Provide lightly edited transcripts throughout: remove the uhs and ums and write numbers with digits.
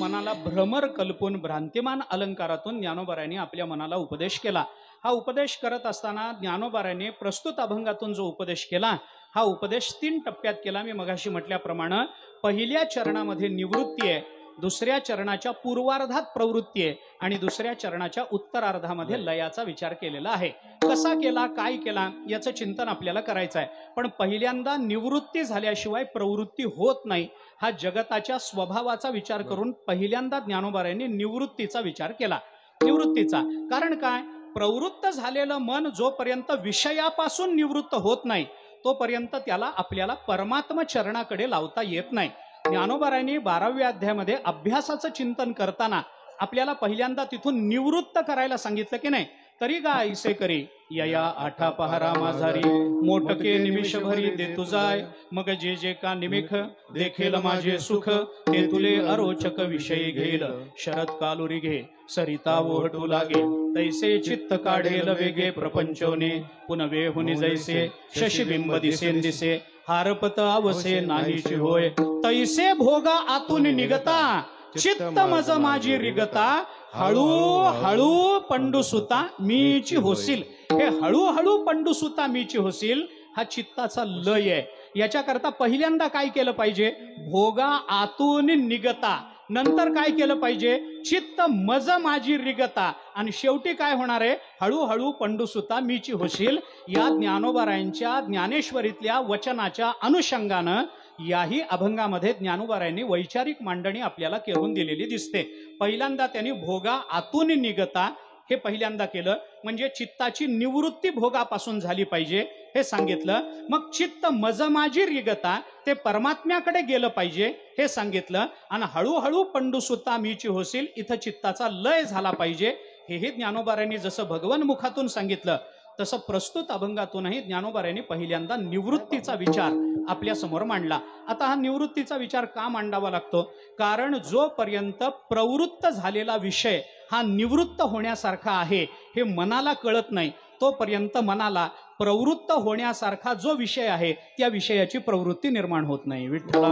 मनाला भ्रमर कल्पून भ्रांतिमान अलंकारातून ज्ञानोबारायांनी आपल्या मनाला उपदेश केला. हा उपदेश करत असताना ज्ञानोबारायांनी प्रस्तुत अभंगातून जो उपदेश केला, हा उपदेश 3 टप्प्यात केला. मी मगाशी म्हटल्याप्रमाणे पहिल्या चरणामध्ये निवृत्ती आहे, दुसऱ्या चरणाच्या पूर्वार्धात प्रवृत्ती आहे आणि दुसऱ्या चरणाच्या उत्तरार्धामध्ये लयाचा विचार केलेला आहे. कसा केला, काय केला याचं चिंतन आपल्याला करायचं आहे. पण पहिल्यांदा निवृत्ती झाल्याशिवाय प्रवृत्ती होत नाही, हा जगताच्या स्वभावाचा विचार करून पहिल्यांदा ज्ञानोबारायांनी निवृत्तीचा विचार केला. निवृत्तीचा कारण काय, प्रवृत्त झालेलं मन जोपर्यंत विषयापासून निवृत्त होत नाही तोपर्यंत त्याला आपल्याला परमात्म चरणाकडे लावता येत नाही. ज्ञानोबारायांनी 12व्या अध्यायामध्ये अभ्यासाचं चिंतन करताना आपल्याला पहिल्यांदा तिथून निवृत्त करायला सांगितलं की नाही. तरी गा ऐसे करी यया आठा पहारा माझारी, मोठके निमिष भरी दे तुझाय, मग जे जे का निमिख देखेल माझे सुख, ते तुले अरोचक विषयी घेल, शरद कालुरी घे सरिता ओहटू लागे, तैसे चित्त काढेल वेगे प्रपंचोने, पुनवे हुनी जैसे शशिबिंब दिसेन दिसे, हारपत आवसे नाहीची होय, तैसे भोगा आतून निगता, चित्त मज माझी रिगता, हळू हळू पंडुसुता मीची होसील. हे हळूहळू पंडुसुता मीची होसील हा चित्ताचा लय आहे. याच्याकरता पहिल्यांदा काय केलं पाहिजे, भोगा आतून निगता, नंतर काय केलं पाहिजे, चित्त मज माझी रिगता, आणि शेवटी काय होणार आहे, हळूहळू पंडुसुता मीची होशील. या ज्ञानोबारायांच्या ज्ञानेश्वरीतल्या वचनाच्या अनुषंगानं याही अभंगामध्ये ज्ञानोबारायांनी वैचारिक मांडणी आपल्याला करून दिलेली दिसते. पहिल्यांदा त्यांनी भोगा आतून निगता हे पहिल्यांदा केलं, म्हणजे चित्ताची निवृत्ती भोगापासून झाली पाहिजे हे सांगितलं. मग चित्त मज माझी रिगता, ते परमात्म्याकडे गेलं पाहिजे हे सांगितलं. आणि हळूहळू पंडुसुता मीची होशील, इथं चित्ताचा लय झाला पाहिजे हेही ज्ञानोबारायांनी जसं भगवन मुखातून सांगितलं तसं प्रस्तुत अभंगातूनही ज्ञानोबारायांनी पहिल्यांदा निवृत्तीचा विचार आपल्या समोर मांडला. आता हा निवृत्तीचा विचार का मांडावा लागतो, कारण जोपर्यंत प्रवृत्त झालेला विषय हा निवृत्त होण्यासारखा आहे हे मनाला कळत नाही तोपर्यंत मनाला प्रवृत्त होण्यासारखा जो विषय आहे त्या विषयाची प्रवृत्ती निर्माण होत नाही. विठ्ठला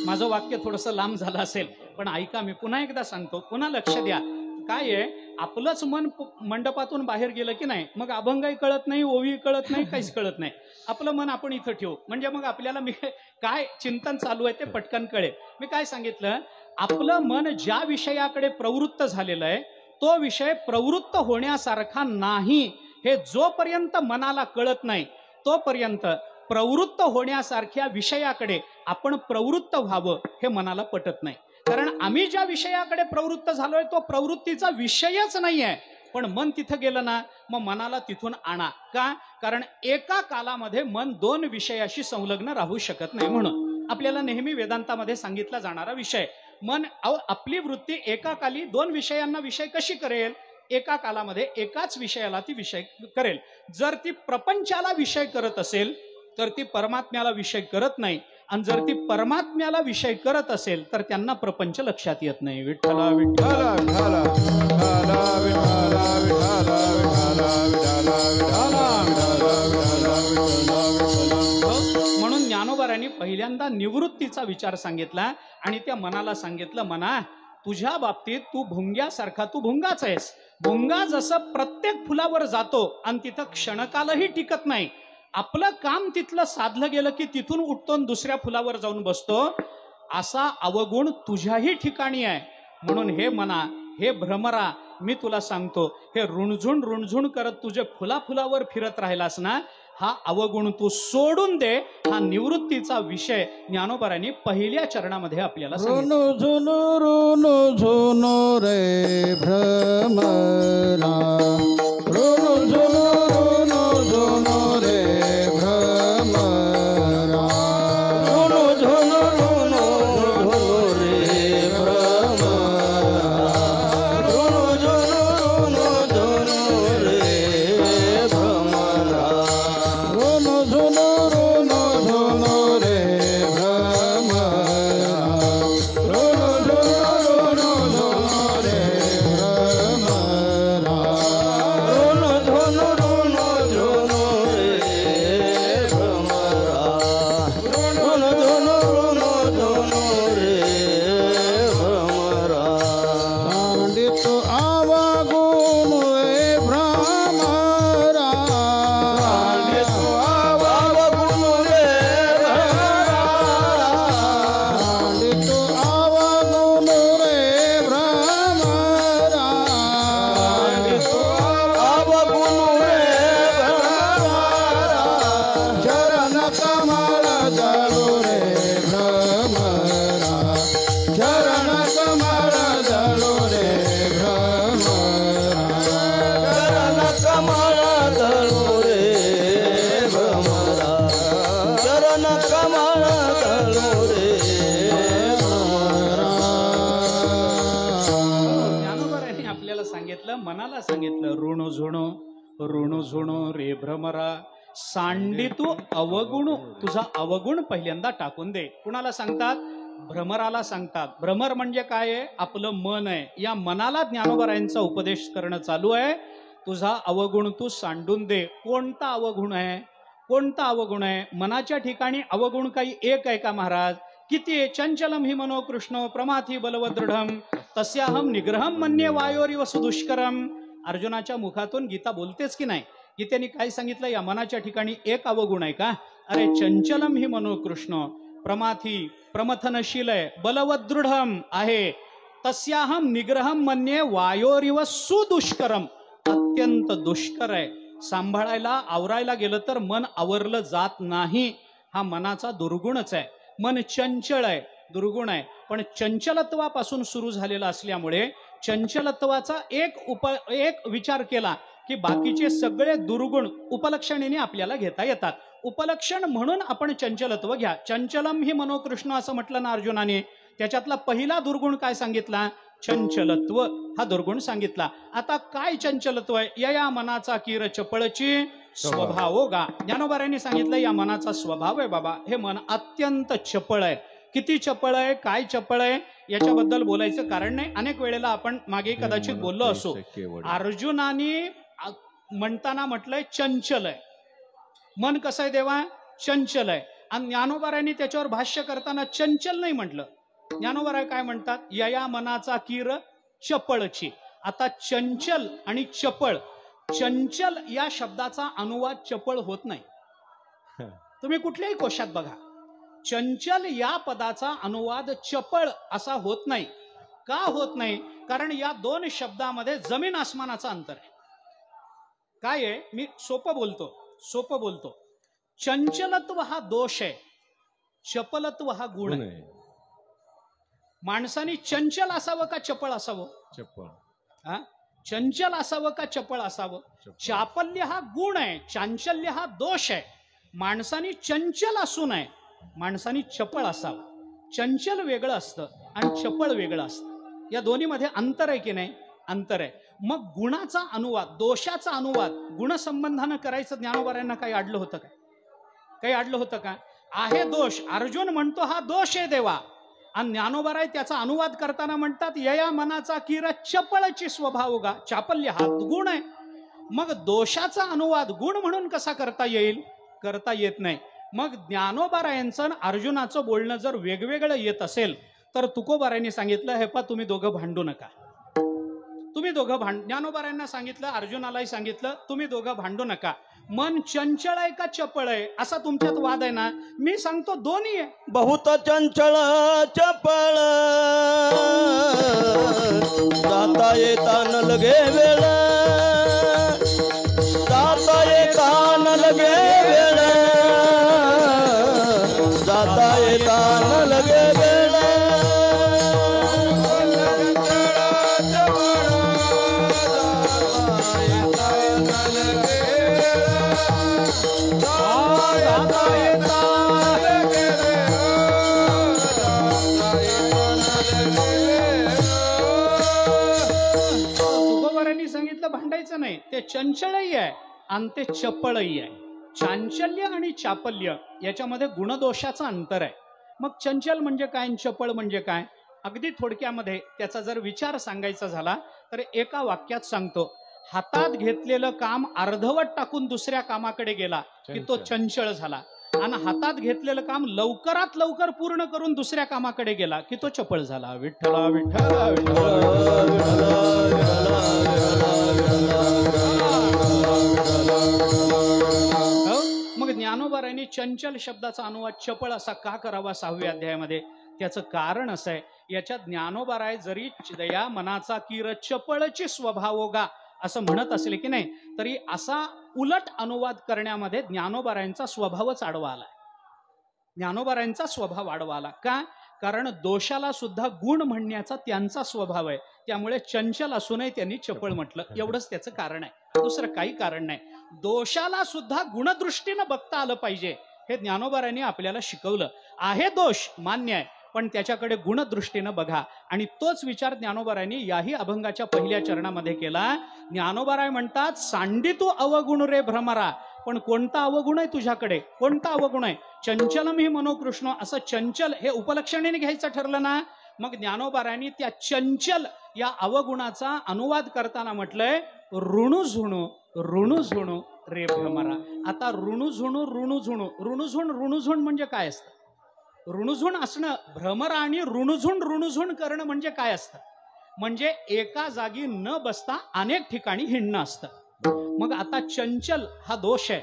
माझं वाक्य थोडंसं लांब झालं असेल पण ऐका, मी पुन्हा एकदा सांगतो, पुन्हा लक्ष द्या. काय आहे, आपलंच मन मंडपातून बाहेर गेलं की नाही मग अभंगही कळत नाही, ओवी कळत नाही, काहीच कळत नाही. आपलं मन आपण इथं ठेवू म्हणजे मग आपल्याला मी काय चिंतन चालू आहे ते पटकन कळेल. मी काय सांगितलं, आपलं मन ज्या विषयाकडे प्रवृत्त झालेलं आहे तो विषय प्रवृत्त होण्यासारखा नाही हे जोपर्यंत मनाला कळत नाही तोपर्यंत प्रवृत्त होण्यासारख्या विषयाकडे आपण प्रवृत्त व्हावं हे मनाला पटत नाही. कारण आम्ही ज्या विषयाकडे प्रवृत्त झालोय तो प्रवृत्तीचा विषयच नाही आहे. पण मन तिथं गेलं ना मग मनाला तिथून आणा. का, कारण एका कालामध्ये मन 2 विषयाशी संलग्न राहू शकत नाही. म्हणून आपल्याला नेहमी वेदांतामध्ये सांगितला जाणारा विषय, मन आपली वृत्ती एका काली 2 विषयांना विषय कशी करेल, एका कालामध्ये एकाच विषयाला ती विषय करेल. जर ती प्रपंचाला विषय करत असेल तर ती परमात्म्याला विषय करत नाही, आणि जर ती परमात्म्याला विषय करत असेल तर त्यांना प्रपंच लक्षात येत नाही. विठ्ठला विठ्ठला विठ्ठला म्हणून ज्ञानोबारायांनी पहिल्यांदा निवृत्तीचा विचार सांगितला आणि त्या मनाला सांगितलं, मना तुझ्या बाबतीत तू भुंग्यासारखा, तू भुंगाच आहेस. भुंगा जसं प्रत्येक फुलावर जातो आणि तिथं क्षणकालही टिकत नाही, आपलं काम तिथलं साधलं गेलं की तिथून उठतो आणि दुसऱ्या फुलावर जाऊन बसतो, असा अवगुण तुझ्याही ठिकाणी आहे. म्हणून हे मना, हे भ्रमरा, मी तुला सांगतो, हे रुणझुण रुणझुण करत तुझे फुलाफुलावर फिरत राहिलास ना, हा अवगुण तू सोडून दे. हा निवृत्तीचा विषय ज्ञानोबारायांनी पहिल्या चरणामध्ये आपल्याला सांगितलं. रे भ्रमरा, कुणाला सांगितलं? ऋणू झुणू रे भ्रमरा, सांडी तू अवगुण, तुझा अवगुण पहिल्यांदा टाकून दे. कुणाला सांगतात? भ्रमराला सांगतात. भ्रमर म्हणजे काय आहे? आपलं मन आहे. या मनाला ज्ञानोबरायांचा उपदेश करणं चालू आहे. तुझा अवगुण तू सांडून दे. कोणता अवगुण आहे? कोणता अवगुण आहे? मनाच्या ठिकाणी अवगुण काही एक आहे का महाराज? किती आहे? चंचलम हि मनो कृष्ण प्रमाथी बलवदृढम तस्याहम निग्रहम मन्ये वायोरिव सुदुष्करम. अर्जुनाच्या मुखातून गीता बोलतेच की नाही? गीतेने काय सांगितलं? या मनाच्या ठिकाणी एक अवगुण आहे का? अरे चंचलम हि मनो कृष्ण प्रमाथी, प्रमथनशील आहे, बलवदृढम आहे, तस्याहम निग्रहम मन्ये वायोरिव सुदुष्करम, अत्यंत दुष्कर आहे. सांभाळायला आवरायला गेलं तर मन आवरलं जात नाही. हा मनाचा दुर्गुणच आहे. मन चंचल आहे, दुर्गुण आहे. पण चंचलत्वापासून सुरू झालेला असल्यामुळे चंचलत्वाचा एक विचार केला की बाकीचे सगळे दुर्गुण उपलक्षणीने आपल्याला घेता येतात. उपलक्षण म्हणून आपण चंचलत्व घ्या. चंचलम ही मनोकृष्ण असं म्हटलं ना अर्जुनाने, त्याच्यातला पहिला दुर्गुण काय सांगितला? चंचलत्व हा दुर्गुण सांगितला. आता काय चंचलत्व आहे? या मनाचा कीर चपळची स्वभाव गा. ज्ञानोबारांनी सांगितलं या मनाचा स्वभाव आहे बाबा, हे मन अत्यंत चपळ आहे. किती चपळ आहे, काय चपळ आहे याच्याबद्दल बोलायचं कारण नाही. अनेक वेळेला आपण मागे कदाचित बोललो असो. अर्जुनाने म्हणताना म्हटलंय चंचल आहे मन. कसं आहे देवा? चंचल आहे. आणि ज्ञानोबारांनी त्याच्यावर भाष्य करताना चंचल नाही म्हटलं. ज्ञानोबाराय काय म्हणतात? या मनाचा कीर चपळची. आता चंचल आणि चपळ, चंचल या शब्दाचा अनुवाद चपळ होत नाही. तुम्ही कुठल्याही कोशात बघा, चंचल या पदाचा अनुवाद चपळ असा होत नाही. का होत नाही? कारण या दोन शब्दामध्ये जमीन आसमानाचं अंतर आहे. काय आहे? मी सोपं बोलतो. चंचलत्व हा दोष आहे, चपलत्व हा गुण आहे. माणसाने चंचल असावं का चपळ असावं? चपळ. चंचल असावं का चपळ असावं? चापल्य हा गुण आहे, चांचल्य हा दोष आहे. माणसाने चंचल असू नये, माणसाने चपळ असावं. चंचल वेगळं असतं आणि चपळ वेगळं असतं. या दोन्हीमध्ये अंतर आहे की नाही? अंतर आहे. मग गुणाचा अनुवाद, दोषाचा अनुवाद गुणसंबंधानं करायचं ज्ञानोबारांना काही अडलं होतं काय? काही अडलं होतं का? आहे दोष. अर्जुन म्हणतो हा दोष आहे देवा, आणि ज्ञानोबाराय त्याचा अनुवाद करताना म्हणतात या मनाचा कीर चपळची स्वभाव गा. चापल्य हा गुण आहे. मग दोषाचा अनुवाद गुण म्हणून कसा करता येईल? करता येत नाही. मग ज्ञानोबारायांचं अर्जुनाचं बोलणं जर वेगवेगळं येत असेल तर तुकोबारायांनी सांगितलं हे पा तुम्ही दोघं भांडू नका. तुम्ही दोघं ज्ञानोबारायांना सांगितलं, अर्जुनालाही सांगितलं तुम्ही दोघं भांडू नका. मन चंचल आहे का चपळ आहे असा तुमच्यात वाद आहे ना? मी सांगतो दोन्ही आहे. बहुत चंचल चपळ, जाता येता न लगे वेळ, जाता येता न लगे वेळ, जाता येता न लगे वेळ. भांडायचं नाही. ते चंचलही आहे आणि ते चपळही आहे. चांचल्य आणि चापल्य याच्यामध्ये गुणदोषाचं अंतर आहे. मग चंचल म्हणजे काय, चपळ म्हणजे काय? अगदी थोडक्यामध्ये त्याचा जर विचार सांगायचा झाला तर एका वाक्यात सांगतो. हातात घेतलेलं काम अर्धवट टाकून दुसऱ्या कामाकडे गेला की तो चंचल झाला, आणि हातात घेतलेलं काम लवकरात लवकर पूर्ण करून दुसऱ्या कामाकडे गेला की तो चपळ झाला. विठ्ठला विठ्ठला मग ज्ञानोबारायांनी चंचल शब्दाचा अनुवाद चपळ असा का करावा 6व्या अध्यायामध्ये? त्याचं कारण असं आहे, याच्यात ज्ञानोबाराय जरी या मनाचा कीर चपळची स्वभाव गा असं म्हणत असले की नाही, तरी असा उलट अनुवाद करण्यामध्ये ज्ञानोबारायांचा स्वभावच आडवा आला. ज्ञानोबारायांचा स्वभाव आडवा आला का? कारण दोषाला सुद्धा गुण म्हणण्याचा त्यांचा स्वभाव आहे. त्यामुळे चंचल असूनही त्यांनी चपळ म्हटलं. एवढंच त्याचं कारण आहे, दुसरं काही कारण नाही. दोषाला सुद्धा गुणदृष्टीनं बघता आलं पाहिजे, हे ज्ञानोबारायांनी आपल्याला शिकवलं. आहे दोष मान्य आहे, पण त्याच्याकडे गुणदृष्टीनं बघा. आणि तोच विचार ज्ञानोबारायांनी याही अभंगाच्या पहिल्या चरणामध्ये केला. ज्ञानोबाराय म्हणतात, सांडी तू अवगुण रे भ्रमरा. पण कोणता अवगुण आहे तुझ्याकडे? कोणता अवगुण आहे? चंचलम ही मनोकृष्ण, असं चंचल हे उपलक्षणीने घ्यायचं ठरलं ना. मग ज्ञानोबारायांनी त्या चंचल या अवगुणाचा अनुवाद करताना म्हटलंय, ऋणुझुणू ऋणुझुणू रे भ्रमरा. आता ऋणुझुणू ऋणुझुणू ऋणुझुण म्हणजे काय असतं? ऋणुझुण असणं, भ्रमर आणि ऋणुझुण करणं म्हणजे काय असतं? म्हणजे एका जागी न बसता अनेक ठिकाणी हिंडणं असतं. मग आता चंचल हा दोष आहे.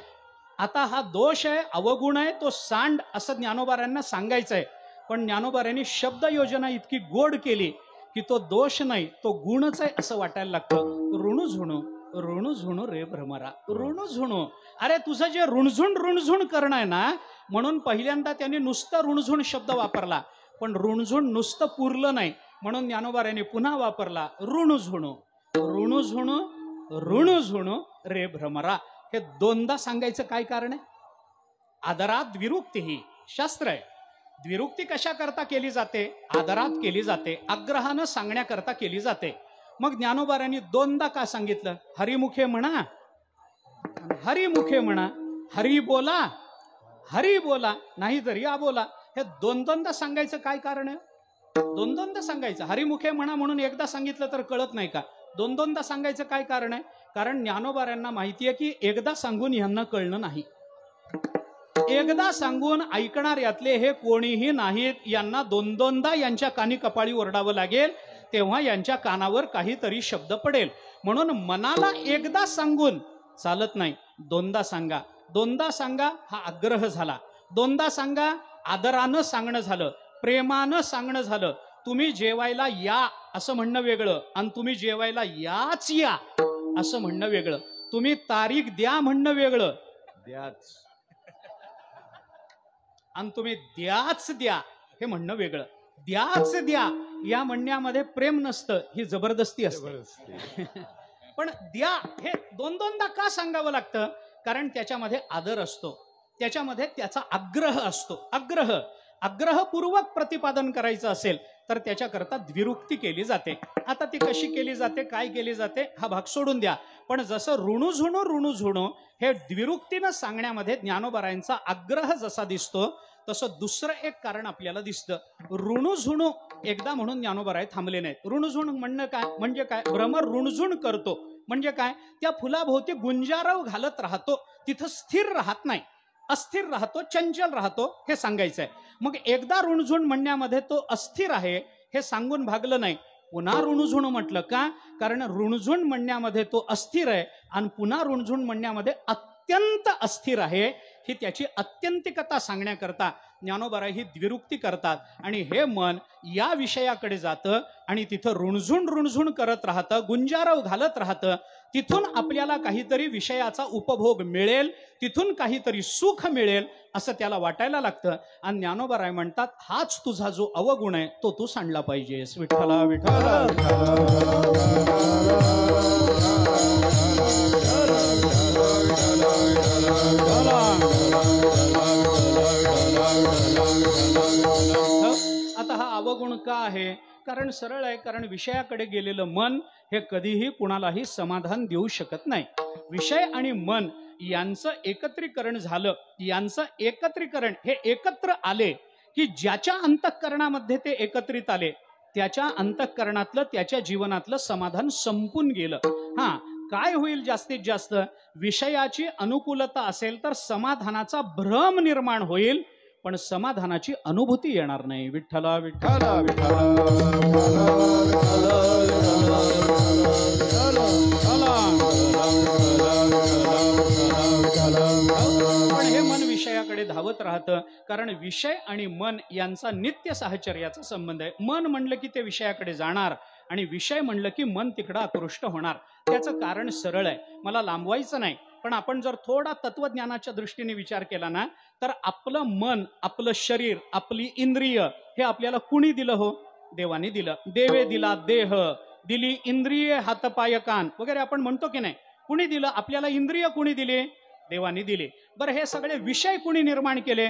आता हा दोष आहे, अवगुण आहे, तो सांड असं ज्ञानोबारायांना सांगायचंय. पण ज्ञानोबारायांनी शब्द योजना इतकी गोड केली की तो दोष नाही, तो गुणच आहे असं वाटायला लागतं. ऋणुझुणू रे भ्रमरा. ऋणुझुणू, अरे तुझं जे ऋणझुण करणं आहे ना, म्हणून पहिल्यांदा त्यांनी नुसतं ऋणझुण शब्द वापरला. पण ऋणझुण नुसतं पुरलं नाही, म्हणून ज्ञानोबारायांनी पुन्हा वापरला ऋणुझुणू रे भ्रमरा. हे दोनदा सांगायचं काय कारण आहे? आदरात द्विरुक्ती ही शास्त्र आहे. द्विरुक्ती कशा करता केली जाते? आदरात केली जाते, आग्रहानं सांगण्याकरता केली जाते. मग ज्ञानोबारायांनी दोनदा का सांगितलं? हरिमुखे म्हणा, हरिमुखे म्हणा, हरी बोला नाही तर या बोला. हे दोनदा सांगायचं काय कारण आहे? दोनदा सांगायचं. हरिमुखे म्हणा म्हणून एकदा सांगितलं तर कळत नाही का? दोनदा सांगायचं काय कारण आहे? कारण ज्ञानोबारायांना माहितीये की एकदा सांगून यांना कळणं नाही. एकदा सांगून ऐकणार यातले हे कोणीही नाहीत. यांना दोनदा यांच्या कानी कपाळी ओरडावं लागेल, तेव्हा यांच्या कानावर काहीतरी शब्द पडेल. म्हणून मनाला एकदा सांगून चालत नाही, दोनदा सांगा. दोनदा सांगा हा आग्रह झाला. दोनदा सांगा आदरानं सांगणं झालं, प्रेमानं सांगणं झालं. तुम्ही जेवायला या असं म्हणणं वेगळं, आणि तुम्ही जेवायला याच या असं म्हणणं वेगळं. तुम्ही तारीख द्या म्हणणं वेगळं, द्याच, आणि तुम्ही द्याच द्या हे म्हणणं वेगळं. द्याच द्या या म्हणण्यामध्ये प्रेम नसतं, ही जबरदस्ती असते. पण द्या हे दोनदा का सांगावं लागतं? कारण त्याच्यामध्ये आदर असतो, त्याच्यामध्ये त्याचा आग्रह असतो. आग्रहपूर्वक प्रतिपादन करायचं असेल तर त्याच्याकरता द्विरुक्ती केली जाते. आता ती कशी केली जाते, काय केली जाते हा भाग सोडून द्या. पण जसं ऋणुझुणू हे द्विरुक्तीनं सांगण्यामध्ये ज्ञानोबारायांचा आग्रह जसा दिसतो, तसं दुसरं एक कारण आपल्याला दिसतं. ऋणुझुणू एकदा म्हणून ज्ञानोबाराय थांबले नाहीत. ऋणुझुण म्हणणं काय म्हणजे काय? भ्रमर ऋणझुण करतो म्हणजे काय? त्या फुलाभोवती गुंजारव घालत राहतो, तिथं स्थिर राहत नाही, अस्थिर राहतो, चंचल राहतो, हे सांगायचंय. मग एकदा ऋणझुण म्हणण्यामध्ये तो अस्थिर आहे हे सांगून भागलं नाही, पुन्हा ऋणझुण म्हटलं का? कारण ऋणझुण म्हणण्यामध्ये तो अस्थिर आहे आणि पुन्हा ऋणझुण म्हणण्यामध्ये अत्यंत अस्थिर आहे. ही त्याची अत्यंतिकता सांगण्याकरता ज्ञानोबाराय ही द्विरुक्ती करतात. आणि हे मन या विषयाकडे जातं आणि तिथं ऋणझुण करत राहतं, गुंजारव घालत राहतं. तिथून आपल्याला काहीतरी विषयाचा उपभोग मिळेल, तिथून काहीतरी सुख मिळेल असं त्याला वाटायला लागतं. आणि ज्ञानोबाराय म्हणतात, हाच तुझा जो अवगुण आहे तो तू सांडला पाहिजेस. विठ्ठला विठ्ठला. आता हा अवगुण का आहे? कारण सरळ आहे, कारण विषयाकडे गेलेलं मन हे कधीही कुणालाही समाधान देऊ शकत नाही. विषय आणि मन यांचं एकत्रीकरण झालं, यांचं एकत्रीकरण हे एकत्र आले की ज्याच्या अंतःकरणामध्ये ते एकत्रित आले त्याच्या अंतःकरणातलं, त्याच्या जीवनातलं समाधान संपून गेलं. हा, काय होईल? जास्तीत जास्त विषयाची अनुकूलता असेल तर समाधानाचा भ्रम निर्माण होईल, पण समाधानाची अनुभूती येणार नाही. विठ्ठला विठ्ठला पण हे मन विषयाकडे धावत राहतं, कारण विषय आणि मन यांचा नित्य साहचर्याचा संबंध आहे. मन म्हणलं की ते विषयाकडे जाणार आणि विषय म्हणलं की मन तिकडं आकृष्ट होणार. त्याचं कारण सरळ आहे, मला लांबवायचं नाही. पण आपण जर थोडा तत्वज्ञानाच्या दृष्टीने विचार केला ना, तर आपलं मन, आपलं शरीर, आपली इंद्रिय हे आपल्याला कुणी दिलं हो? देवाने दिलं. देवे दिला देह, दिली इंद्रिय, हातपाय कान वगैरे आपण म्हणतो की नाही. कुणी दिलं आपल्याला? इंद्रिय कुणी दिली? देवाने दिले. बरं, हे सगळे विषय कुणी निर्माण केले?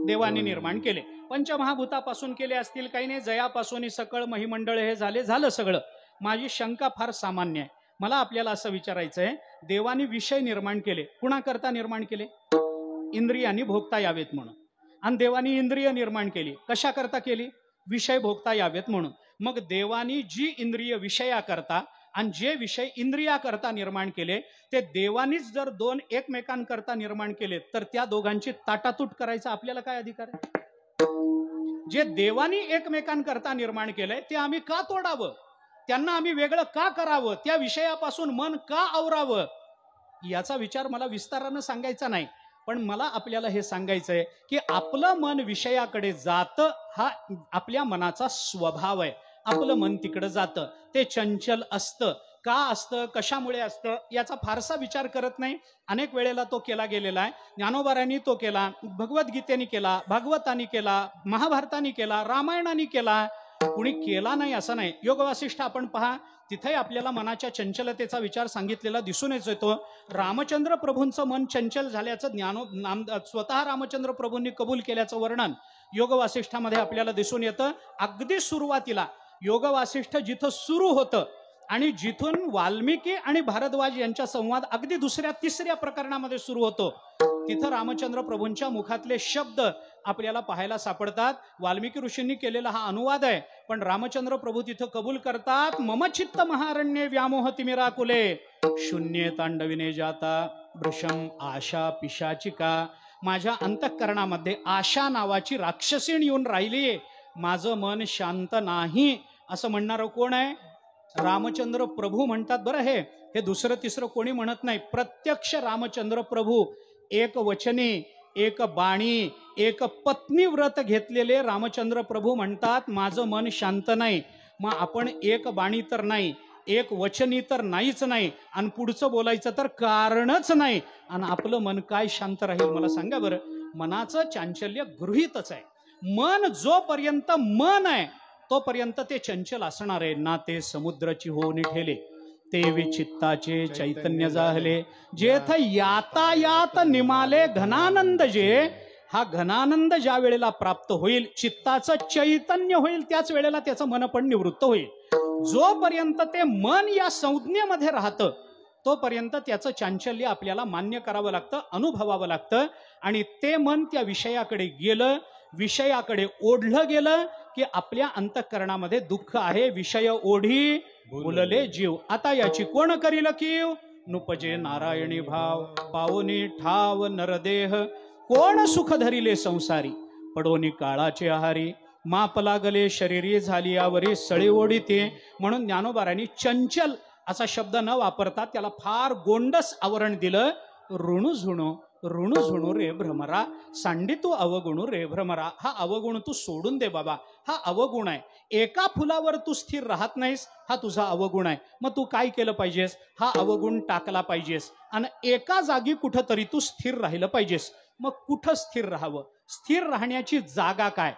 देवाने निर्माण केले. पंचमहाभूतापासून केले असतील, काही नाही, जयापासून सकळ महिमंडळ हे झालं सगळं. माझी शंका फार सामान्य आहे. मला आपल्याला असं विचारायचं आहे, देवाने विषय निर्माण केले, कुणाकरता निर्माण केले? इंद्रियांनी भोगता यावेत म्हणून. आणि देवानी इंद्रिय निर्माण केली, कशाकरता केली? विषय भोगता यावेत म्हणून. मग देवानी जी इंद्रिय विषयाकरता आणि जे विषय इंद्रियाकरता निर्माण केले, ते देवानीच जर दोन एकमेकांकरता निर्माण केले, तर त्या दोघांची ताटातूट करायचा आपल्याला काय अधिकार आहे? जे देवानी एकमेकांकरता निर्माण केलंय ते आम्ही का तोडावं? त्यांना आम्ही वेगळं का करावं? त्या विषयापासून मन का आवरावं? याचा विचार मला विस्तारानं सांगायचा नाही, पण मला आपल्याला हे सांगायचंय की आपलं मन विषयाकडे जातं, हा आपल्या मनाचा स्वभाव आहे. आपलं मन तिकडे जातं, ते चंचल असतं. का असतं, कशामुळे असतं, याचा फारसा विचार करत नाही. अनेक वेळेला तो केला गेलेला आहे. ज्ञानोबारांनी तो केला, भगवद्गीतेने केला, भागवतानी केला, महाभारतानी केला, रामायणाने केला. कुणी केला नाही असं नाही. योग वासिष्ठ आपण पहा, तिथे आपल्याला मनाच्या चंचलतेचा विचार सांगितलेला दिसून येतो. रामचंद्र प्रभूंचं मन चंचल झाल्याचं स्वतः रामचंद्र प्रभूंनी कबूल केल्याचं वर्णन योग वासिष्ठामध्ये आपल्याला दिसून येतं. अगदी सुरुवातीला योग वासिष्ठ जिथं सुरू होतं आणि जिथून वाल्मिकी आणि भारद्वाज यांचा संवाद अगदी दुसऱ्या तिसऱ्या प्रकरणामध्ये सुरू होतो, तिथं रामचंद्र प्रभूंच्या मुखातले शब्द आपल्याला पाहायला सापडतात. वाल्मिकी ऋषींनी केलेला हा अनुवाद आहे, पण रामचंद्र प्रभू तिथं कबूल करतात, मम चित्त महारण्ये व्यामोह तिमिराकुले शून्ये तांडविने जाता वृषम आशा पिशाचिका. माझ्या अंतःकरणामध्ये आशा नावाची राक्षसीण येऊन राहिली, माझं मन शांत नाही. असं म्हणणारं कोण आहे? रामचंद्र प्रभू म्हणतात. बरं, हे दुसरं तिसरं कोणी म्हणत नाही. प्रत्यक्ष रामचंद्र प्रभू एक वचनी, एक बाणी, एक पत्नी व्रत घेतलेले रामचंद्र प्रभू म्हणतात, माझं मन शांत नाही. मग आपण एक बाणी तर नाही, एक वचनी तर नाहीच नाही, आणि पुढचं बोलायचं तर कारणच नाही, आणि आपलं मन काय शांत राहील? मला सांगा बरं. मनाचं चांचल्य गृहीतच आहे. मन जोपर्यंत मन आहे तोपर्यंत ते चंचल असणार आहे. ना ते समुद्राची होऊन ठेले, ते विचित्ताचे चैतन्य जाहले, जेथ यातायात निमाले घनानंद जे. हा घनानंद ज्या वेळेला प्राप्त होईल, चित्ताचं चैतन्य होईल, त्याच वेळेला त्याचं मन पण निवृत्त होईल. जोपर्यंत ते मन या संज्ञेमध्ये राहतं तोपर्यंत त्याचं चांचल्य आपल्याला मान्य करावं लागतं, अनुभवावं लागतं. आणि ते मन त्या विषयाकडे गेलं, विषयाकडे ओढलं गेलं की आपल्या अंतःकरणामध्ये दुःख आहे. विषय ओढी बोलले जीव, आता याची कोण करील कीव? नुपजे नारायणी भाव पावनी ठाव नरदेह. कोण सुख धरिले संसारी, पडोनी काळाचे आहारी. माप लागले शरीरी, झाली यावरी सळी ओढीते. म्हणून ज्ञानोबारांनी चंचल असा शब्द न वापरता त्याला फार गोंडस आवरण दिलं. ऋणू झुणू ऋणू झुणू रे भ्रमरा, सांडी तू अवगुणू रे भ्रमरा. हा अवगुण तू सोडून दे बाबा, हा अवगुण आहे. एका फुलावर तू स्थिर राहत नाहीस, हा तुझा अवगुण आहे. मग तू काय केलं पाहिजेस? हा अवगुण टाकला पाहिजेस आणि एका जागी कुठंतरी तू स्थिर राहिलं पाहिजेस. मग कुठं स्थिर राहावं? स्थिर राहण्याची जागा काय?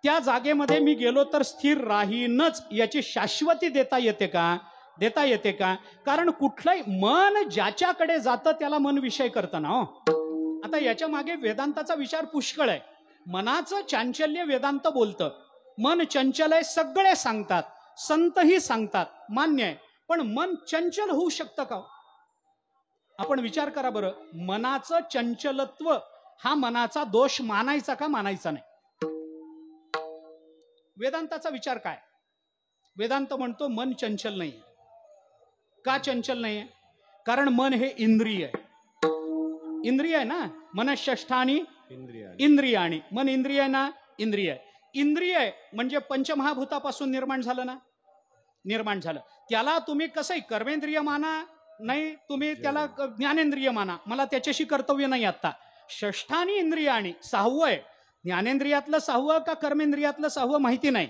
त्या जागेमध्ये मी गेलो तर स्थिर राहीनच, याची शाश्वती देता येते का? देता येते का? कारण कुठलंही मन ज्याच्याकडे जातं त्याला मन विषय करतं ना. आता याच्या मागे वेदांताचा विचार पुष्कळ आहे. मनाचं चांचल्य वेदांत बोलतं. मन चंचल आहे सगळे सांगतात, संतही सांगतात, मान्य आहे. पण मन चंचल होऊ शकतं का? आपण विचार करा बरं. मनाचं चंचलत्व हा मनाचा दोष मानायचा का मानायचा नाही? वेदांताचा विचार काय? वेदांत म्हणतो मन चंचल नाही. का चंचल नाहीये? कारण मन हे इंद्रिय आहे. इंद्रिय आहे ना. मनःषष्ठानी इंद्रियाणी. मन इंद्रिय आहे ना. इंद्रिय आहे. इंद्रिय आहे म्हणजे पंचमहाभूतापासून निर्माण झालं ना. निर्माण झालं. त्याला तुम्ही कसंही कर्मेंद्रिय माना, नाही तुम्ही त्याला ज्ञानेंद्रिय माना, मला त्याच्याशी कर्तव्य नाही. आता षष्ठानी इंद्रियाणी, सहावं आहे. ज्ञानेंद्रियातलं सहावं का कर्मेंद्रियातलं सहावं माहिती नाही,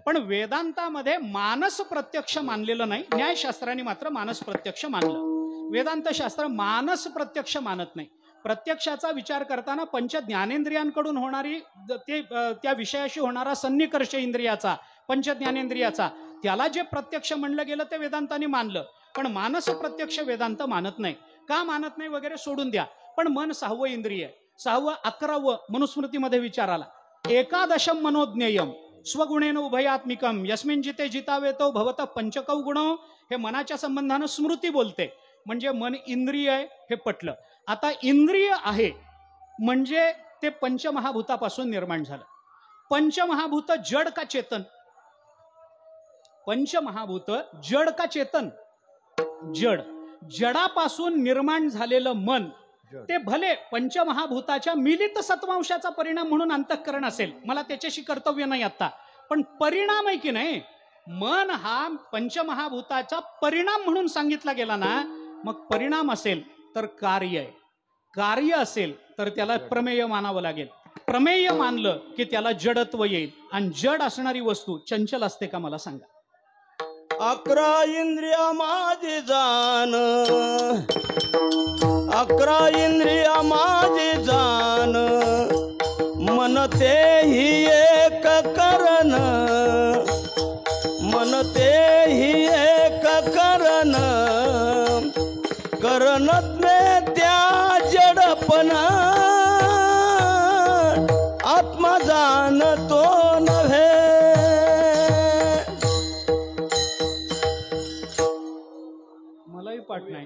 पण वेदांतामध्ये मानस प्रत्यक्ष मानलेलं नाही. न्यायशास्त्राने मात्र मानस प्रत्यक्ष मानलं. वेदांत शास्त्र मानस प्रत्यक्ष मानत नाही. प्रत्यक्षाचा विचार करताना पंच ज्ञानेंद्रियांकडून होणारी त्या विषयाशी होणारा सन्निकर्ष इंद्रियाचा, पंच ज्ञानेंद्रियाचा, त्याला जे प्रत्यक्ष म्हणलं गेलं ते वेदांताने मानलं. पण मानस प्रत्यक्ष वेदांत मानत नाही. का मानत नाही वगैरे सोडून द्या. पण मन सहावं इंद्रिय आहे. 6वं 11वं मनुस्मृतीमध्ये विचार आला. एकादशम मनोज्ञेयम स्वगुणेन उभयात्मिकम यस्मिन जिते जितावेतो भवत पंचकौ गुणो. हे मनाच्या संबंधानं स्मृती बोलते. म्हणजे मन इंद्रिय आहे हे पटलं. आता इंद्रिय आहे म्हणजे ते पंचमहाभूतापासून निर्माण झालं. पंचमहाभूत जड का चेतन? पंचमहाभूत जड का चेतन? जड. जडापासून निर्माण झालेलं मन ते भले पंचमहाभूताच्या मिलित सत्वांशाचा परिणाम म्हणून अंतःकरण असेल, मला त्याच्याशी कर्तव्य नाही आता, पण परिणाम आहे की नाही, मन हा पंचमहाभूताचा परिणाम म्हणून सांगितला गेला ना, मग परिणाम असेल तर कार्य आहे, कार्य असेल तर त्याला प्रमेय मानावं लागेल. प्रमेय मानलं की त्याला जडत्व येईल. आणि जड असणारी वस्तू चंचल असते का मला सांगा? 11 इंद्रिया माझी जान, 11 इंद्रिया माझी जान, मन तेही एक करण, मन तेही एक करण, करणत में त्या जडपणा आत्मा जाणतो नव्हे. मलाही पाठ नाही.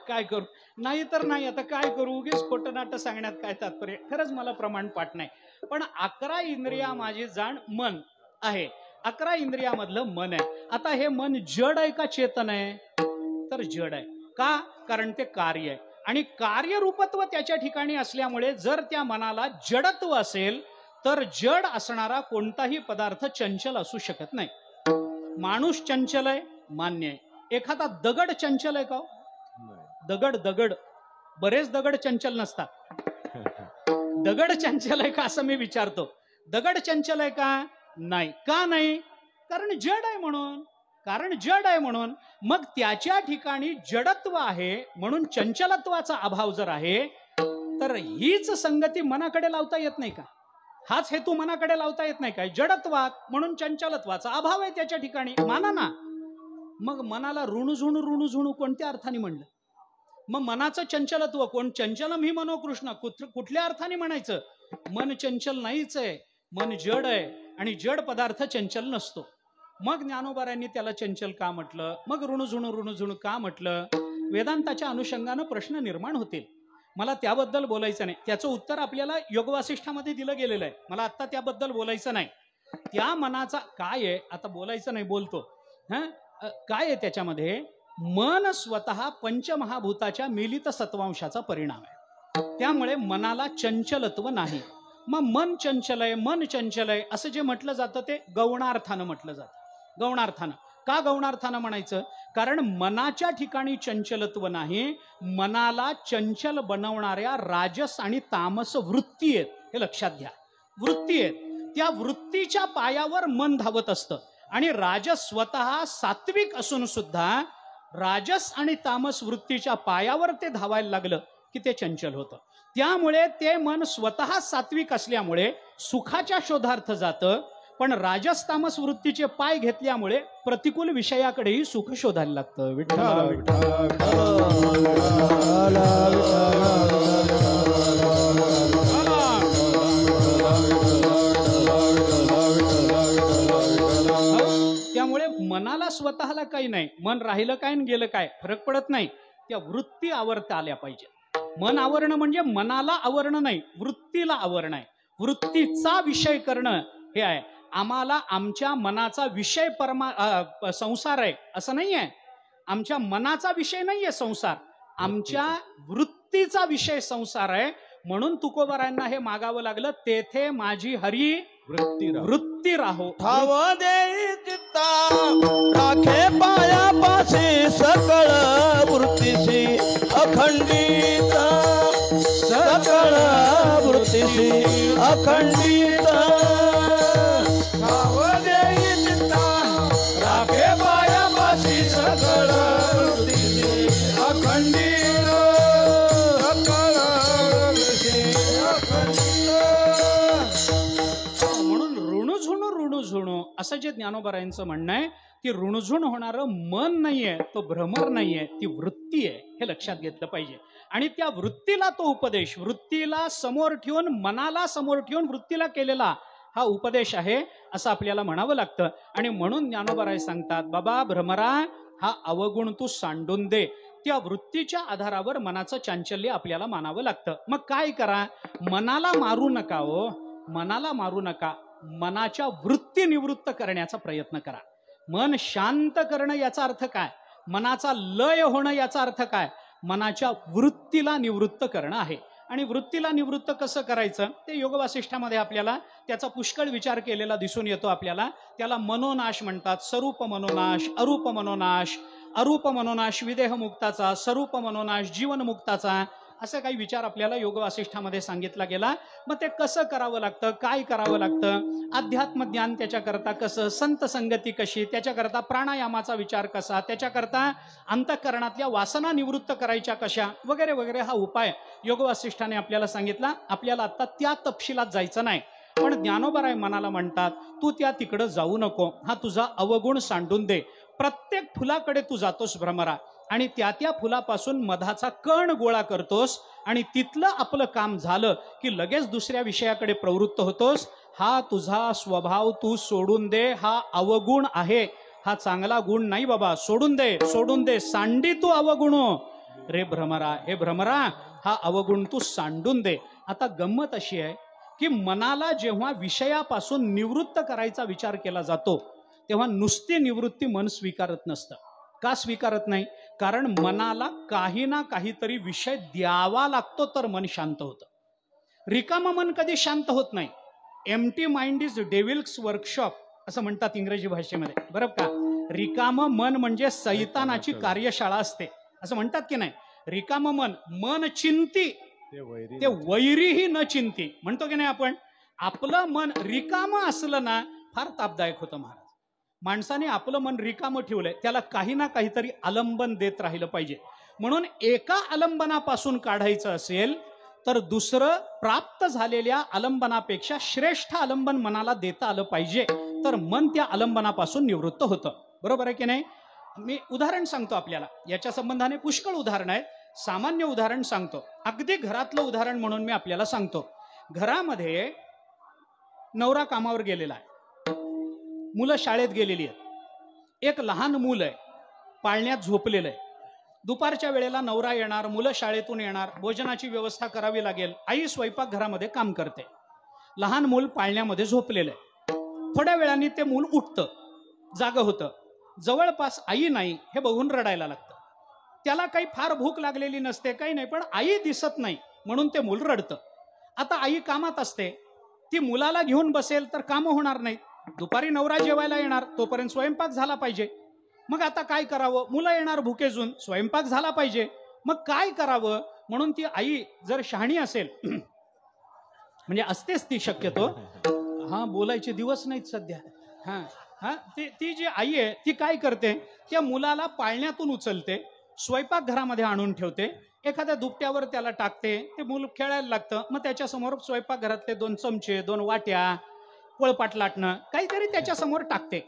काय करू? नाही तर नाही, आता काय करू? उगीच खोटं नाटं सांगण्यात काय तात्पर्य? खरंच मला प्रमाण पाठ नाही. पण 11 इंद्रिया माझी जाण मन आहे. 11 इंद्रियामधलं मन आहे. आता हे मन जड आहे का चेतन आहे? तर जड आहे. का? कारण ते कार्य आहे. आणि कार्यरूपत्व त्याच्या ठिकाणी असल्यामुळे जर त्या मनाला जडत्व असेल तर जड असणारा कोणताही पदार्थ चंचल असू शकत नाही. माणूस चंचल आहे, मान्य आहे. एखादा दगड चंचल आहे का? दगड दगड बरेच दगड चंचल नसतात. दगड चंचल आहे का असं मी विचारतो. दगड चंचल आहे का? नाही. का नाही? कारण जड आहे म्हणून. कारण जड आहे म्हणून. मग त्याच्या ठिकाणी जडत्व आहे म्हणून चंचलत्वाचा अभाव जर आहे तर हीच संगती मनाकडे लावता येत नाही का? हाच हेतू मनाकडे लावता येत नाही काय? जडत्वात म्हणून चंचलत्वाचा अभाव आहे त्याच्या ठिकाणी, माना ना. मग मनाला ऋणझुणू कोणत्या अर्थाने म्हणलं? मग मनाचं चंचलत्व कोण? चंचलम ही मनोकृष्ण कुठल्या अर्थाने म्हणायचं? मन चंचल नाहीच आहे, मन जड आहे आणि जड पदार्थ चंचल नसतो. मग ज्ञानोबारांनी त्याला चंचल का म्हटलं? मग ऋणझुणू का म्हटलं? वेदांताच्या अनुषंगानं प्रश्न निर्माण होतील. मला त्याबद्दल बोलायचं नाही. त्याचं उत्तर आपल्याला योगवासिष्ठामध्ये दिलं गेलेलं आहे. मला आता त्याबद्दल बोलायचं नाही. त्या मनाचा काय आहे आता बोलायचं नाही, बोलतो. काय आहे त्याच्यामध्ये? मन स्वतः पंचमहाभूताच्या मिलित सत्वांशाचा परिणाम आहे. त्यामुळे मनाला चंचलत्व नाही. मग मन चंचल आहे, मन चंचल आहे असं जे म्हटलं जातं ते गौणार्थानं म्हटलं जातं. गौणार्थानं. का गौणार्थानं म्हणायचं? कारण मनाच्या ठिकाणी चंचलत्व नाही, मनाला चंचल बनवणाऱ्या राजस आणि तामस वृत्ती आहेत. हे लक्षात घ्या. वृत्ती आहेत. त्या वृत्तीच्या पायावर मन धावत असतं. आणि राजस स्वतः सात्विक असून सुद्धा राजस आणि तामस वृत्तीच्या पायावर ते धावायला लागलं की ते चंचल होतं. त्यामुळे ते मन स्वतः सात्विक असल्यामुळे सुखाच्या शोधार्थ जातं, पण राजस तामस वृत्तीचे पाय घेतल्यामुळे प्रतिकूल विषयाकडेही सुख शोधायला लागतं. विठ्ठल विठ्ठल. त्यामुळे मनाला स्वतःला काही नाही. मन राहिलं काय आणि गेलं काय फरक पडत नाही. त्या वृत्ती आवरता आल्या पाहिजे. मन आवरणं म्हणजे मनाला आवरणं नाही, वृत्तीला आवरणं आहे. वृत्तीचा विषय करणं हे आहे. आम्हाला आमच्या मनाचा विषय संसार आहे असं नाही आहे. आमच्या मनाचा विषय नाहीये संसार, आमच्या वृत्तीचा विषय संसार आहे. म्हणून तुकोबारायांना हे मागावं लागलं, तेथे माझी हरी वृत्ती राहो. ठाव देई चित्ता राखे पायापाशी सकळ वृत्तीशी अखंडित, सकळ वृत्तीशी अखंडित. ठाव देई चित्ता राखे पायापाशी सकळ वृत्तीशी अखंडित, सकळ वृत्तीशी अखंडित. म्हणून ऋणझुणू असं जे ज्ञानोबारायांचं म्हणणं आहे, ती रुणझुण होणारं मन नाहीये, तो भ्रमर नाहीये, ती वृत्ती आहे, हे लक्षात घेतलं पाहिजे. आणि त्या वृत्तीला तो उपदेश, वृत्तीला समोर ठेवून, मनाला समोर ठेवून वृत्तीला केलेला हा उपदेश आहे असं आपल्याला म्हणावं लागतं. आणि म्हणून ज्ञानोबा सांगतात, बाबा भ्रमरा, हा अवगुण तू सांडून दे. त्या वृत्तीच्या आधारावर मनाचं चांचल्य आपल्याला मानावं लागतं. मग काय करा? मनाला मारू नका हो, मनाला मारू नका. मनाच्या वृत्ती निवृत्त करण्याचा प्रयत्न करा. मन शांत करणं याचा अर्थ काय? मनाचा लय होणं याचा अर्थ काय? मनाच्या वृत्तीला निवृत्त करणं आहे. आणि वृत्तीला निवृत्त कसं करायचं ते योग वासिष्ठामध्ये आपल्याला त्याचा पुष्कळ विचार केलेला दिसून येतो. आपल्याला त्याला मनोनाश म्हणतात. स्वरूप मनोनाश, अरूप मनोनाश, अरूप मनोनाश विदेह मुक्ताचा, स्वरूप मनोनाश जीवन मुक्ताचा, असं काही विचार आपल्याला योग वासिष्ठामध्ये सांगितला गेला. मग ते कसं करावं लागतं, काय करावं लागतं, अध्यात्म ज्ञान त्याच्याकरता कसं, संत संगती कशी, त्याच्याकरता प्राणायामाचा विचार कसा, त्याच्याकरता अंतःकरणातल्या वासना निवृत्त करायच्या कशा, वगैरे वगैरे हा उपाय योग वासिष्ठाने आपल्याला सांगितला. आपल्याला आता त्या तपशिलात जायचं नाही. पण ज्ञानोबा मनाला म्हणतात, तू त्या तिकडं जाऊ नको, हा तुझा अवगुण सांडून दे. प्रत्येक फुलाकडे तू जातोस भ्रमरा, आणि त्या फुलापासून मधाचा कण गोळा करतोस, आणि तिथलं आपलं काम झालं की लगेच दुसऱ्या विषयाकडे प्रवृत्त होतोस. हा तुझा स्वभाव तू सोडून दे. हा अवगुण आहे, हा चांगला गुण नाही बाबा. सोडून दे, सोडून दे. सांडी तू अवगुण रे भ्रमरा, हे भ्रमरा, हा अवगुण तू सांडून दे. आता गंमत अशी आहे की मनाला जेव्हा विषयापासून निवृत्त करायचा विचार केला जातो तेव्हा नुसती निवृत्ती मन स्वीकारत नसतं. का स्वीकारत नाही? कारण मनाला काही ना काहीतरी विषय द्यावा लागतो तर मन शांत होतं. रिकामं मन कधी शांत होत नाही. Empty mind is devil's workshop असं म्हणतात इंग्रजी भाषेमध्ये, बरोबर का? रिकामं मन म्हणजे सैतानाची कार्यशाळा असते असं म्हणतात की नाही? रिकामं मन, मन चिंती ते वैरीही न चिंती म्हणतो की नाही आपण? आपलं मन रिकामं असलं ना फार तापदायक होतं महाराज. माणसाने आपलं मन रिकामं ठेवलंय, त्याला काही ना काहीतरी आलंबन देत राहिलं पाहिजे. म्हणून एका आलंबनापासून काढायचं असेल तर दुसरं प्राप्त झालेल्या आलंबनापेक्षा श्रेष्ठ आलंबन मनाला देता आलं पाहिजे, तर मन त्या आलंबनापासून निवृत्त होतं. बरोबर आहे की नाही? मी उदाहरण सांगतो आपल्याला, याच्या संबंधाने पुष्कळ उदाहरण आहेत. सामान्य उदाहरण सांगतो, अगदी घरातलं उदाहरण म्हणून मी आपल्याला सांगतो. घरामध्ये नवरा कामावर गेलेला आहे, मुलं शाळेत गेलेली आहेत, एक लहान मूल आहे पाळण्यात झोपलेलं आहे. दुपारच्या वेळेला नवरा येणार, मुलं शाळेतून येणार, भोजनाची व्यवस्था करावी लागेल. आई स्वयंपाकघरामध्ये काम करते, लहान मूल पाळण्यामध्ये झोपलेलं आहे. थोड्या वेळाने ते मूल उठतं, जागं होतं. जवळपास आई नाही हे बघून रडायला लागतं. त्याला काही फार भूक लागलेली नसते, काही नाही, पण आई दिसत नाही म्हणून ते मूल रडतं. आता आई कामात असते, ती मुलाला घेऊन बसेल तर कामं होणार नाहीत. दुपारी नवरा जेवायला येणार, तोपर्यंत स्वयंपाक झाला पाहिजे. मग आता काय करावं? मुलं येणार भुकेजून, स्वयंपाक झाला पाहिजे. मग काय करावं? म्हणून ती आई जर शहाणी असेल, म्हणजे असतेच ती शक्यतो, हा बोलायचे दिवस नाहीत सध्या, ती जी आई आहे ती काय करते? त्या मुलाला पाळण्यातून उचलते, स्वयंपाकघरामध्ये आणून ठेवते, एखाद्या दुपट्यावर त्याला टाकते, ते मूल खेळायला लागतं. मग त्याच्यासमोर स्वयंपाकघरातले 2 चमचे, 2 वाट्या, पोळपाट लाटणं काहीतरी त्याच्या समोर टाकते,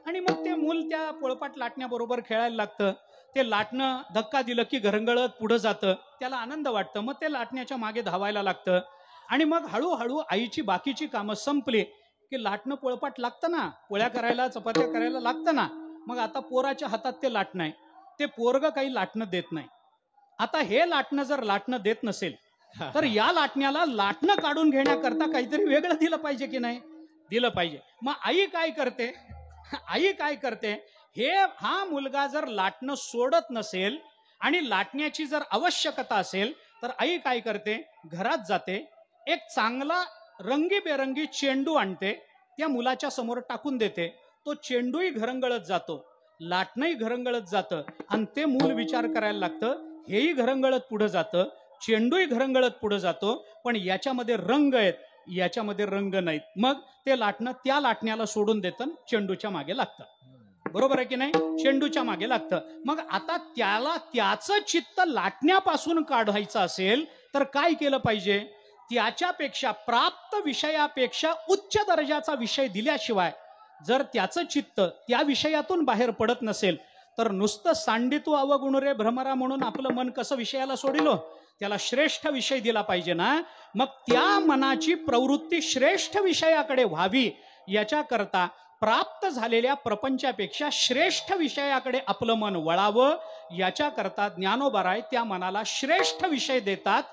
आणि मग ते मूल त्या पोळपाट लाटण्याबरोबर खेळायला लागतं. ते लाटणं धक्का दिलं की घरंगळत पुढं जातं, त्याला आनंद वाटतं, मग ते लाटण्याच्या मागे धावायला लागतं. आणि मग हळूहळू आईची बाकीची कामं संपली की लाटणं पोळपाट लागतं ना, पोळ्या करायला चपात्या करायला लागतं ना. मग आता पोराच्या हातात ते लाटणं आहे, ते पोरग काही लाटणं देत नाही. आता हे लाटणं जर लाटणं देत नसेल तर या लाटण्याला लाटणं काढून घेण्याकरता काहीतरी वेगळं दिलं पाहिजे की नाही? दिलं पाहिजे. मग आई काय करते? आई काय करते? हा मुलगा जर लाटणं सोडत नसेल आणि लाटण्याची जर आवश्यकता असेल तर आई काय करते? घरात जाते, एक चांगला रंगीबेरंगी चेंडू आणते, त्या मुलाच्या समोर टाकून देते. तो चेंडूही घरंगळत जातो, लाटणंही घरंगळत जातं, आणि ते मूल विचार करायला लागतं, हेही घरंगळत पुढे जातं, चेंडूही घरंगळत पुढे जातो, पण याच्यामध्ये रंग आहेत, याच्यामध्ये रंग नाहीत. मग ते लाटणं त्या लाटण्याला सोडून देतं, चेंडूच्या मागे लागतं. बरोबर आहे की नाही? चेंडूच्या मागे लागतं. मग आता त्याला त्याचं चित्त लाटण्यापासून काढायचं असेल तर काय केलं पाहिजे? त्याच्यापेक्षा प्राप्त विषयापेक्षा उच्च दर्जाचा विषय दिल्याशिवाय जर त्याचं चित्त त्या विषयातून बाहेर पडत नसेल तर नुसतं सांडितू अवगुण रे भ्रमरा म्हणून आपलं मन कसं विषयाला सोडिलो? त्याला श्रेष्ठ विषय दिला पाहिजे ना. मग त्या मनाची प्रवृत्ती श्रेष्ठ विषयाकडे व्हावी याच्याकरता प्राप्त झालेल्या प्रपंचापेक्षा श्रेष्ठ विषयाकडे आपलं मन वळावं याच्याकरता ज्ञानोबाराय त्या मनाला श्रेष्ठ विषय देतात.